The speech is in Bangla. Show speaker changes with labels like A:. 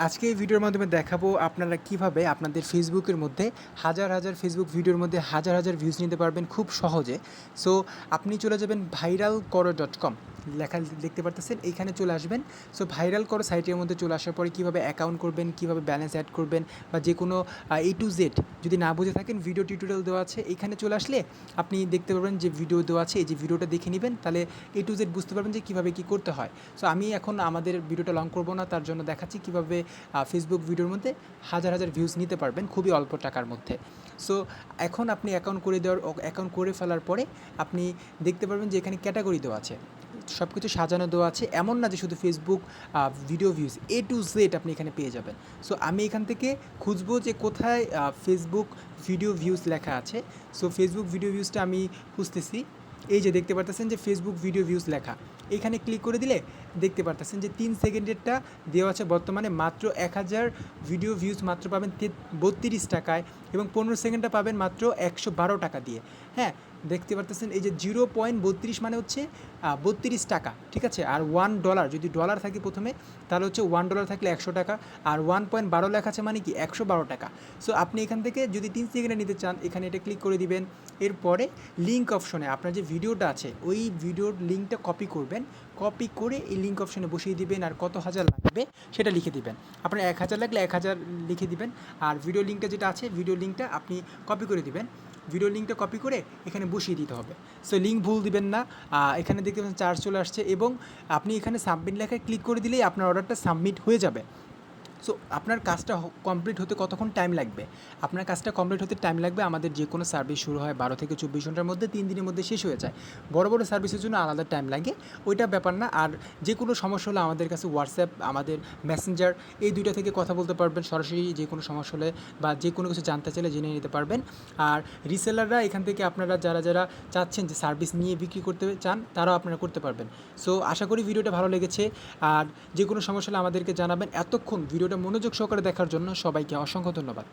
A: আজকে এই ভিডিওর মাধ্যমে দেখাবো আপনারা কিভাবে আপনাদের ফেসবুকের মধ্যে হাজার হাজার ফেসবুক ভিডিওর মধ্যে হাজার হাজার ভিউজ নিতে পারবেন খুব সহজে। সো আপনি চলে যাবেন viralkoro.com, লেখা দেখতে পারতেছেন, এইখানে চলে আসবেন। সো ভাইরাল করো সাইটের মধ্যে চলে আসার পরে কীভাবে অ্যাকাউন্ট করবেন, কীভাবে ব্যালেন্স অ্যাড করবেন, বা যে কোনো A to Z যদি না বুঝে থাকেন ভিডিও টিউটোরিয়াল দেওয়া আছে। এইখানে চলে আসলে আপনি দেখতে পারবেন যে ভিডিও দেওয়া আছে, এই যে ভিডিওটা দেখে নেবেন, তাহলে A to Z বুঝতে পারবেন যে কীভাবে কী করতে হয়। সো আমি এখন আমাদের ভিডিওটা লং করবো না, তার জন্য দেখাচ্ছি কীভাবে ফেসবুক ভিডিওর মধ্যে হাজার হাজার ভিউজ নিতে পারবেন খুবই অল্প টাকার মধ্যে। সো এখন আপনি অ্যাকাউন্ট করে ফেলার পরে আপনি দেখতে পারবেন যে এখানে ক্যাটাগরি দেওয়া আছে, সব কিছু সাজানো দেওয়া আছে। এমন না যে শুধু Facebook video views, A to Z আপনি এখানে পেয়ে যাবেন। সো আমি এখান থেকে খুঁজবো যে কোথায় ফেসবুক ভিডিও ভিউজ লেখা আছে। সো ফেসবুক ভিডিও ভিউজটা আমি খুঁজতেছি। এই যে দেখতে পারতেছেন যে ফেসবুক ভিডিও ভিউজ লেখা, এখানে ক্লিক করে দিলে দেখতে পারতেছেন যে 3 সেকেন্ডেরটা দেওয়া আছে বর্তমানে মাত্র 1000 ভিডিও ভিউজ মাত্র পাবেন 32 টাকায়, এবং 15 সেকেন্ডটা পাবেন মাত্র 112 টাকা দিয়ে। হ্যাঁ, দেখতে পারতেছেন এই যে 0.32 মানে হচ্ছে 32 টাকা, ঠিক আছে। আর $1 যদি ডলার থাকে প্রথমে, তাহলে হচ্ছে $1 থাকলে 100 টাকা, আর 1.12 লেখা আছে মানে কি 112 টাকা। সো আপনি এখান থেকে যদি 3 সেকেন্ডে নিতে চান, এখানে এটা ক্লিক করে দিবেন। এরপরে লিঙ্ক অপশনে আপনার যে ভিডিওটা আছে ওই ভিডিওর লিঙ্কটা কপি করবেন, কপি করে এই লিঙ্ক অপশনে বসিয়ে দিবেন, আর কত হাজার লাগবে সেটা লিখে দিবেন। আপনার 1000 লাগলে 1000 লিখে দিবেন, আর ভিডিও লিঙ্কটা যেটা আছে ভিডিও লিঙ্কটা আপনি কপি করে দিবেন। ভিডিও লিঙ্কটা কপি করে এখানে বসিয়ে দিতে হবে। সো লিঙ্ক ভুল দিবেন না। এখানে দেখতে পাচ্ছেন চার্জ চলে আসছে, এবং আপনি এখানে সাবমিট লেখায় ক্লিক করে দিলেই আপনার অর্ডারটা সাবমিট হয়ে যাবে। সো আপনার কাজটা কমপ্লিট হতে কতক্ষণ টাইম লাগবে? আপনার কাজটা কমপ্লিট হতে টাইম লাগবে, আমাদের যে কোনো সার্ভিস শুরু হয় 12 থেকে 24 ঘন্টার মধ্যে, 3 দিনের মধ্যে শেষ হয়ে যায়। বড় বড় সার্ভিসের জন্য আলাদা টাইম লাগে, ওইটা ব্যাপার না। আর যে কোনো সমস্যা হলে আমাদের কাছে হোয়াটসঅ্যাপ, আমাদের মেসেঞ্জার, এই দুইটা থেকে কথা বলতে পারবেন সরাসরি। যে কোনো সমস্যা হলে বা যে কোনো কিছু জানতে চাইলে জেনে নিতে পারবেন। আর রিসেলাররা এখান থেকে আপনারা যারা যারা চাচ্ছেন যে সার্ভিস নিয়ে বিক্রি করতে চান, তারাও আপনারা করতে পারবেন। সো আশা করি ভিডিওটা ভালো লেগেছে, আর যে কোনো সমস্যা হলে আমাদেরকে জানাবেন। এতক্ষণ ভিডিওটা মনোযোগ সহকারে দেখার জন্য সবাইকে অসংখ্য ধন্যবাদ।